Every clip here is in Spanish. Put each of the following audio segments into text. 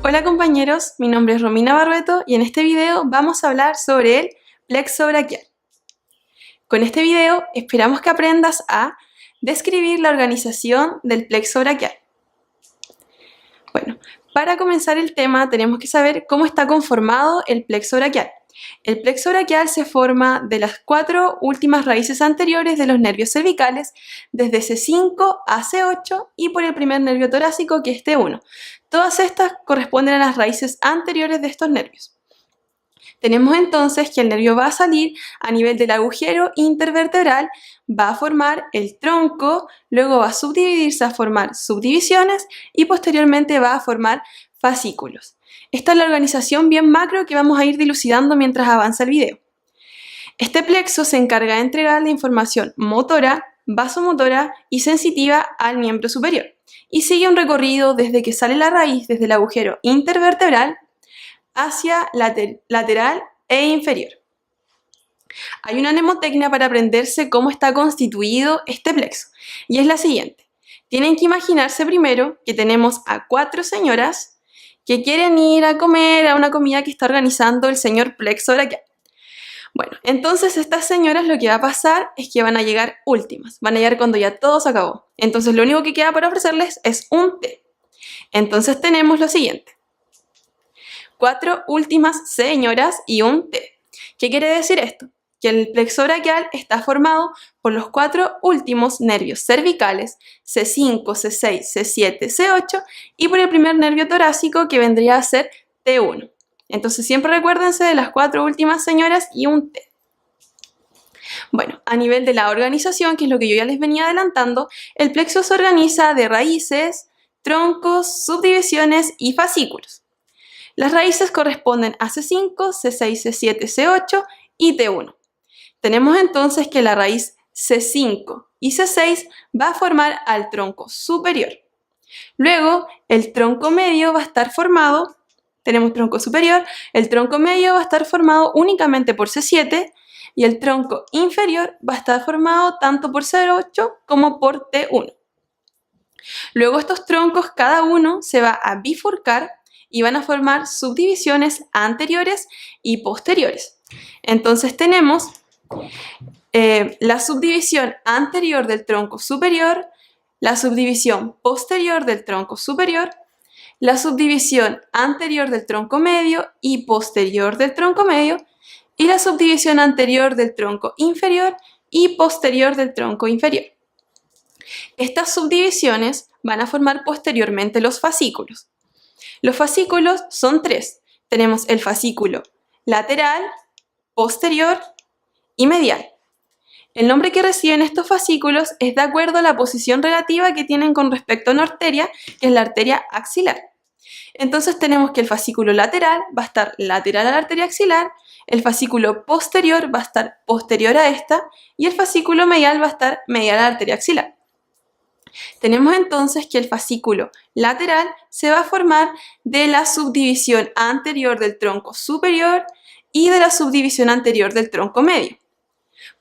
Hola compañeros, mi nombre es Romina Barbeto y en este video vamos a hablar sobre el plexo braquial. Con este video esperamos que aprendas a describir la organización del plexo braquial. Bueno, para comenzar el tema tenemos que saber cómo está conformado el plexo braquial. El plexo braquial se forma de las 4 últimas raíces anteriores de los nervios cervicales, desde C5 a C8 y por el primer nervio torácico que es T1. Todas estas corresponden a las raíces anteriores de estos nervios. Tenemos entonces que el nervio va a salir a nivel del agujero intervertebral, va a formar el tronco, luego va a subdividirse a formar subdivisiones y posteriormente va a formar fascículos. Esta es la organización bien macro que vamos a ir dilucidando mientras avanza el video. Este plexo se encarga de entregar la información motora, vasomotora y sensitiva al miembro superior y sigue un recorrido desde que sale la raíz desde el agujero intervertebral hacia lateral e inferior. Hay una mnemotecnia para aprenderse cómo está constituido este plexo y es la siguiente. Tienen que imaginarse primero que tenemos a 4 señoras que quieren ir a comer a una comida que está organizando el señor plexo braquial. Bueno, entonces estas señoras lo que va a pasar es que van a llegar últimas, van a llegar cuando ya todo se acabó. Entonces lo único que queda para ofrecerles es un té. Entonces tenemos lo siguiente. 4 últimas señoras y un té. ¿Qué quiere decir esto? Que el plexo braquial está formado por los 4 últimos nervios cervicales, C5, C6, C7, C8 y por el primer nervio torácico que vendría a ser T1. Entonces siempre recuérdense de las 4 últimas señoras y un T. Bueno, a nivel de la organización, que es lo que yo ya les venía adelantando, el plexo se organiza de raíces, troncos, subdivisiones y fascículos. Las raíces corresponden a C5, C6, C7, C8 y T1. Tenemos entonces que la raíz C5 y C6 va a formar al tronco superior. Luego, el tronco medio va a estar formado, tenemos tronco superior, el tronco medio va a estar formado únicamente por C7 y el tronco inferior va a estar formado tanto por C8 como por T1. Luego estos troncos, cada uno se va a bifurcar y van a formar subdivisiones anteriores y posteriores. Entonces tenemos la subdivisión anterior del tronco superior, la subdivisión posterior del tronco superior, la subdivisión anterior del tronco medio y posterior del tronco medio, y la subdivisión anterior del tronco inferior y posterior del tronco inferior. Estas subdivisiones van a formar posteriormente los fascículos. Los fascículos son 3. Tenemos el fascículo lateral, posterior y medial. El nombre que reciben estos fascículos es de acuerdo a la posición relativa que tienen con respecto a una arteria, que es la arteria axilar. Entonces tenemos que el fascículo lateral va a estar lateral a la arteria axilar, el fascículo posterior va a estar posterior a esta y el fascículo medial va a estar medial a la arteria axilar. Tenemos entonces que el fascículo lateral se va a formar de la subdivisión anterior del tronco superior y de la subdivisión anterior del tronco medio.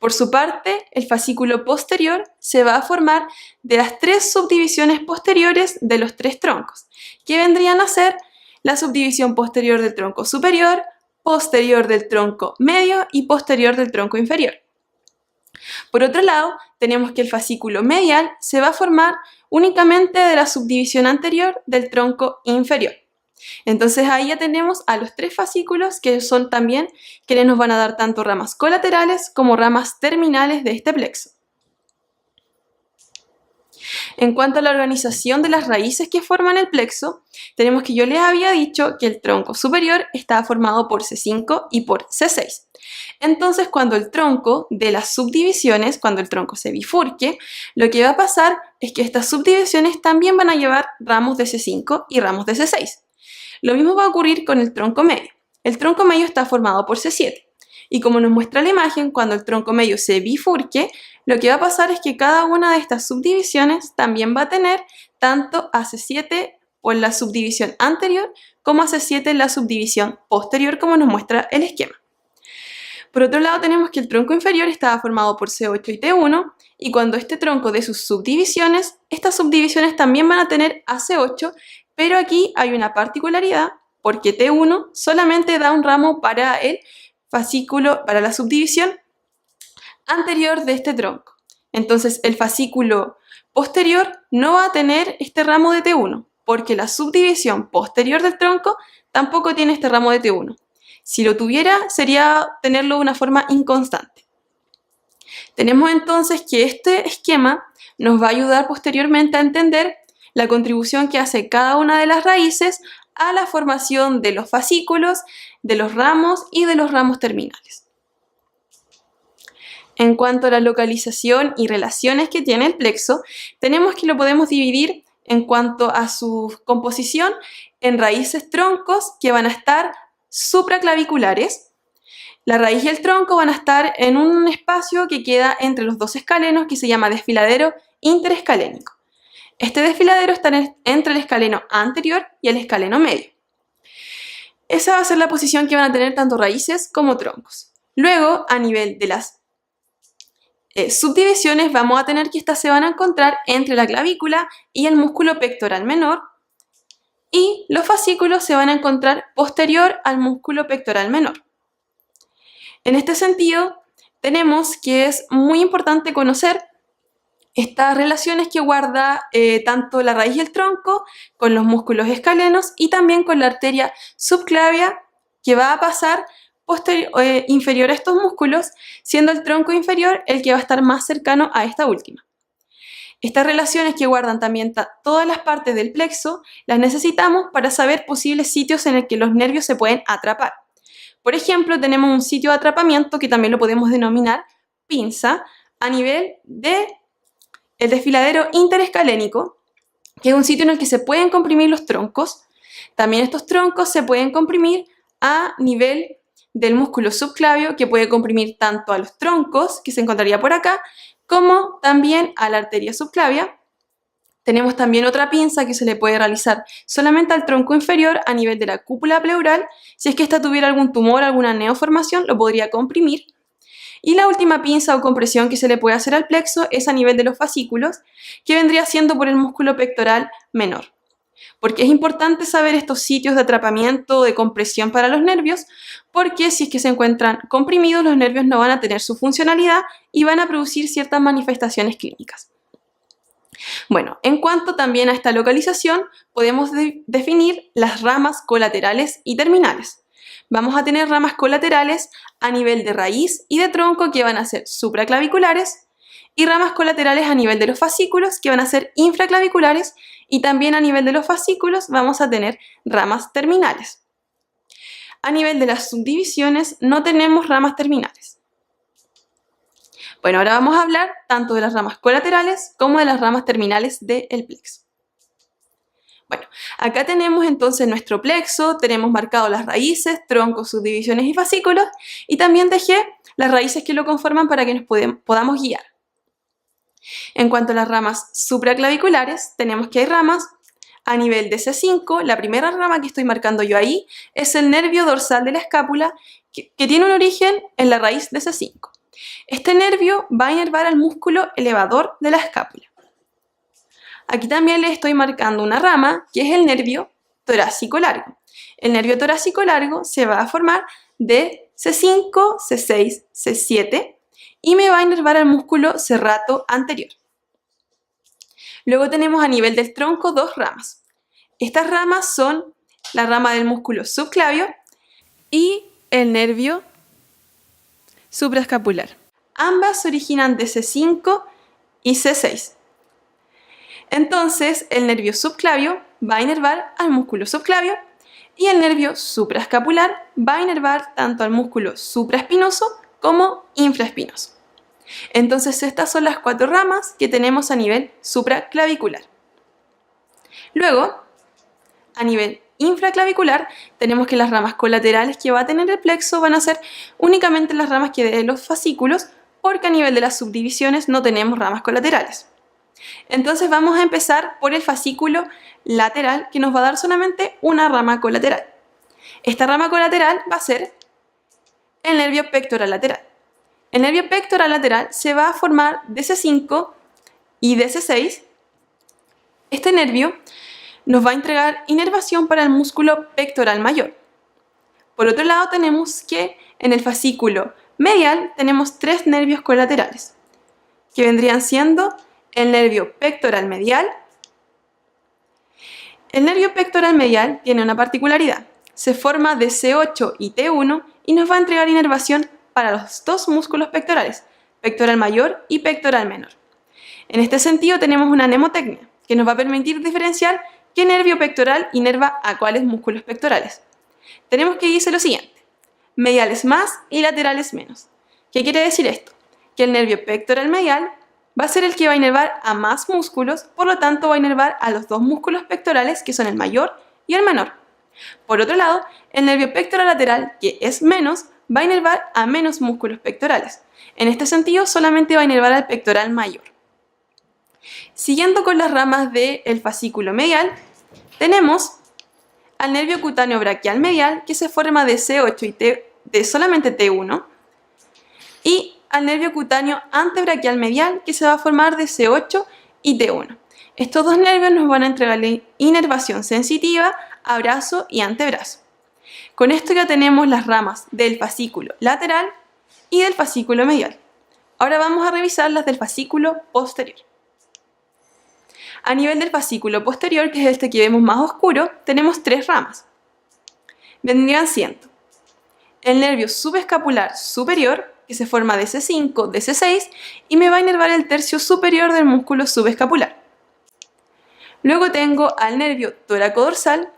Por su parte, el fascículo posterior se va a formar de las 3 subdivisiones posteriores de los 3 troncos, que vendrían a ser la subdivisión posterior del tronco superior, posterior del tronco medio y posterior del tronco inferior. Por otro lado, tenemos que el fascículo medial se va a formar únicamente de la subdivisión anterior del tronco inferior. Entonces ahí ya tenemos a los 3 fascículos que son también quienes nos van a dar tanto ramas colaterales como ramas terminales de este plexo. En cuanto a la organización de las raíces que forman el plexo, tenemos que yo les había dicho que el tronco superior estaba formado por C5 y por C6. Entonces, cuando el tronco de las subdivisiones, cuando el tronco se bifurque, lo que va a pasar es que estas subdivisiones también van a llevar ramos de C5 y ramos de C6. Lo mismo va a ocurrir con el tronco medio. El tronco medio está formado por C7. Y como nos muestra la imagen, cuando el tronco medio se bifurque, lo que va a pasar es que cada una de estas subdivisiones también va a tener tanto a C7 por la subdivisión anterior como a C7 en la subdivisión posterior, como nos muestra el esquema. Por otro lado tenemos que el tronco inferior estaba formado por C8 y T1, y cuando este tronco dé sus subdivisiones, estas subdivisiones también van a tener AC8, pero aquí hay una particularidad, porque T1 solamente da un ramo para el fascículo, para la subdivisión anterior de este tronco. Entonces el fascículo posterior no va a tener este ramo de T1, porque la subdivisión posterior del tronco tampoco tiene este ramo de T1. Si lo tuviera, sería tenerlo de una forma inconstante. Tenemos entonces que este esquema nos va a ayudar posteriormente a entender la contribución que hace cada una de las raíces a la formación de los fascículos, de los ramos y de los ramos terminales. En cuanto a la localización y relaciones que tiene el plexo, tenemos que lo podemos dividir en cuanto a su composición en raíces troncos que van a estar supraclaviculares. La raíz y el tronco van a estar en un espacio que queda entre los dos escalenos que se llama desfiladero interescalénico. Este desfiladero está entre el escaleno anterior y el escaleno medio. Esa va a ser la posición que van a tener tanto raíces como troncos. Luego, a nivel de las subdivisiones, vamos a tener que estas se van a encontrar entre la clavícula y el músculo pectoral menor, y los fascículos se van a encontrar posterior al músculo pectoral menor. En este sentido, tenemos que es muy importante conocer estas relaciones que guarda tanto la raíz y el tronco con los músculos escalenos y también con la arteria subclavia que va a pasar inferior a estos músculos, siendo el tronco inferior el que va a estar más cercano a esta última. Estas relaciones que guardan también todas las partes del plexo las necesitamos para saber posibles sitios en el que los nervios se pueden atrapar. Por ejemplo, tenemos un sitio de atrapamiento que también lo podemos denominar pinza a nivel del desfiladero interescalénico, que es un sitio en el que se pueden comprimir los troncos. También estos troncos se pueden comprimir a nivel del músculo subclavio, que puede comprimir tanto a los troncos, que se encontraría por acá, como también a la arteria subclavia. Tenemos también otra pinza que se le puede realizar solamente al tronco inferior a nivel de la cúpula pleural. Si es que ésta tuviera algún tumor, alguna neoformación, lo podría comprimir. Y la última pinza o compresión que se le puede hacer al plexo es a nivel de los fascículos, que vendría siendo por el músculo pectoral menor. Porque es importante saber estos sitios de atrapamiento o de compresión para los nervios, porque si es que se encuentran comprimidos, los nervios no van a tener su funcionalidad y van a producir ciertas manifestaciones clínicas. Bueno, en cuanto también a esta localización, podemos definir las ramas colaterales y terminales. Vamos a tener ramas colaterales a nivel de raíz y de tronco que van a ser supraclaviculares, y ramas colaterales a nivel de los fascículos que van a ser infraclaviculares, y también a nivel de los fascículos vamos a tener ramas terminales. A nivel de las subdivisiones no tenemos ramas terminales. Bueno, ahora vamos a hablar tanto de las ramas colaterales como de las ramas terminales del plexo. Bueno, acá tenemos entonces nuestro plexo, tenemos marcado las raíces, troncos, subdivisiones y fascículos, y también dejé las raíces que lo conforman para que nos podamos guiar. En cuanto a las ramas supraclaviculares, tenemos que hay ramas a nivel de C5. La primera rama que estoy marcando yo ahí es el nervio dorsal de la escápula, que tiene un origen en la raíz de C5. Este nervio va a inervar al músculo elevador de la escápula. Aquí también le estoy marcando una rama que es el nervio torácico largo. El nervio torácico largo se va a formar de C5, C6, C7 y me va a inervar al músculo serrato anterior. Luego tenemos a nivel del tronco dos ramas. Estas ramas son la rama del músculo subclavio y el nervio supraescapular. Ambas se originan de C5 y C6. Entonces, el nervio subclavio va a inervar al músculo subclavio y el nervio supraescapular va a inervar tanto al músculo supraespinoso como infraespinoso. Entonces, estas son las cuatro ramas que tenemos a nivel supraclavicular. Luego, a nivel infraclavicular, tenemos que las ramas colaterales que va a tener el plexo van a ser únicamente las ramas que de los fascículos, porque a nivel de las subdivisiones no tenemos ramas colaterales. Entonces vamos a empezar por el fascículo lateral, que nos va a dar solamente una rama colateral. Esta rama colateral va a ser el nervio pectoral lateral. El nervio pectoral lateral se va a formar de C5 y de C6. Este nervio nos va a entregar inervación para el músculo pectoral mayor. Por otro lado, tenemos que en el fascículo medial tenemos tres nervios colaterales, que vendrían siendo el nervio pectoral medial. El nervio pectoral medial tiene una particularidad: se forma de C8 y T1 y nos va a entregar inervación para los dos músculos pectorales, pectoral mayor y pectoral menor. En este sentido tenemos una mnemotecnia que nos va a permitir diferenciar qué nervio pectoral inerva a cuáles músculos pectorales. Tenemos que dice lo siguiente: mediales más y laterales menos. ¿Qué quiere decir esto? Que el nervio pectoral medial va a ser el que va a inervar a más músculos, por lo tanto va a inervar a los dos músculos pectorales, que son el mayor y el menor. Por otro lado, el nervio pectoral lateral, que es menos, va a inervar a menos músculos pectorales. En este sentido, solamente va a inervar al pectoral mayor. Siguiendo con las ramas del fascículo medial, tenemos al nervio cutáneo braquial medial, que se forma de C8 y de solamente T1, y al nervio cutáneo antebraquial medial, que se va a formar de C8 y T1. Estos dos nervios nos van a entregar la inervación sensitiva a brazo y antebrazo. Con esto ya tenemos las ramas del fascículo lateral y del fascículo medial. Ahora vamos a revisar las del fascículo posterior. A nivel del fascículo posterior, que es este que vemos más oscuro, tenemos tres ramas. Vendrían siendo el nervio subescapular superior, que se forma de C5, de C6, y me va a inervar el tercio superior del músculo subescapular. Luego tengo al nervio tóraco-dorsal,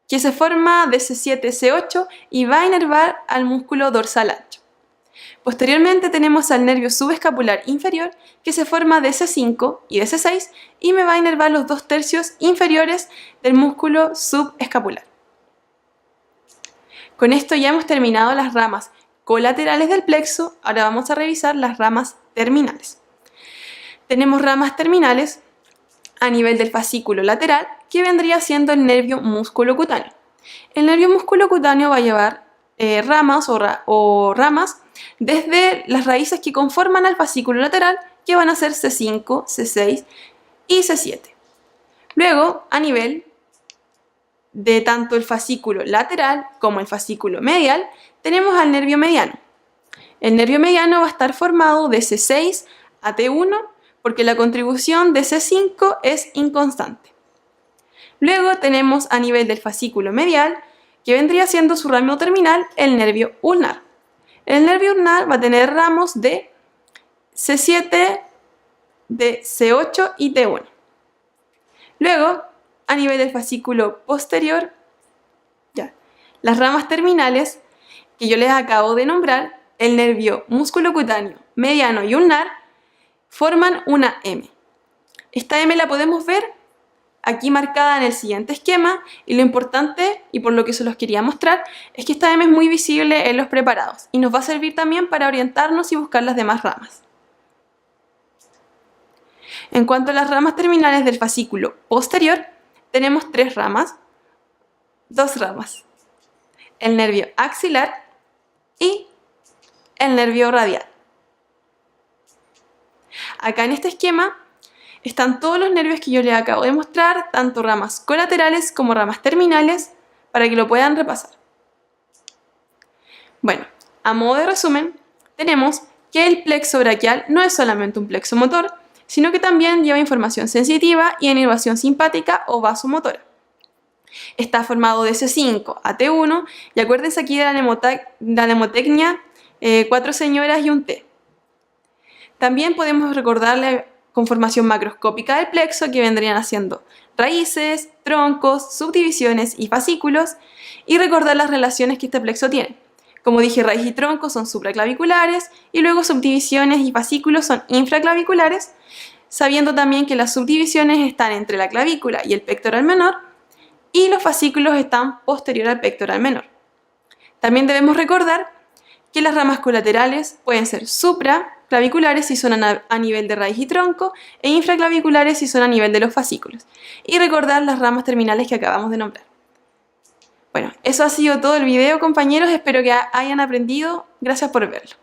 que se forma de C7, C8 y va a inervar al músculo dorsal ancho. Posteriormente tenemos al nervio subescapular inferior, que se forma de C5 y de C6 y me va a inervar los dos tercios inferiores del músculo subescapular. Con esto ya hemos terminado las ramas colaterales del plexo. Ahora vamos a revisar las ramas terminales. Tenemos ramas terminales a nivel del fascículo lateral, que vendría siendo el nervio musculocutáneo. El nervio musculocutáneo va a llevar ramas o ramas desde las raíces que conforman al fascículo lateral, que van a ser C5, C6 y C7. Luego, a nivel de tanto el fascículo lateral como el fascículo medial, tenemos al nervio mediano. El nervio mediano va a estar formado de C6 a T1, porque la contribución de C5 es inconstante. Luego tenemos a nivel del fascículo medial, que vendría siendo su ramo terminal, el nervio ulnar. El nervio ulnar va a tener ramos de C7, de C8 y T1. Luego, a nivel del fascículo posterior, las ramas terminales que yo les acabo de nombrar, el nervio musculocutáneo, mediano y ulnar, forman una M. Esta M la podemos ver aquí marcada en el siguiente esquema, y lo importante, y por lo que se los quería mostrar, es que esta M es muy visible en los preparados y nos va a servir también para orientarnos y buscar las demás ramas. En cuanto a las ramas terminales del fascículo posterior, tenemos dos ramas, el nervio axilar y el nervio radial. Acá en este esquema están todos los nervios que yo les acabo de mostrar, tanto ramas colaterales como ramas terminales, para que lo puedan repasar. Bueno, a modo de resumen, tenemos que el plexo braquial no es solamente un plexo motor, sino que también lleva información sensitiva y inervación simpática o vasomotora. Está formado de C5 a T1, y acuérdense aquí de la mnemotecnia 4 señoras y un T. También podemos recordar la conformación macroscópica del plexo, que vendrían haciendo raíces, troncos, subdivisiones y fascículos, y recordar las relaciones que este plexo tiene. Como dije, raíz y tronco son supraclaviculares, y luego subdivisiones y fascículos son infraclaviculares, sabiendo también que las subdivisiones están entre la clavícula y el pectoral menor, y los fascículos están posterior al pectoral menor. También debemos recordar que las ramas colaterales pueden ser supraclaviculares si son a nivel de raíz y tronco, e infraclaviculares si son a nivel de los fascículos, y recordar las ramas terminales que acabamos de nombrar. Bueno, eso ha sido todo el video, compañeros. Espero que hayan aprendido. Gracias por verlo.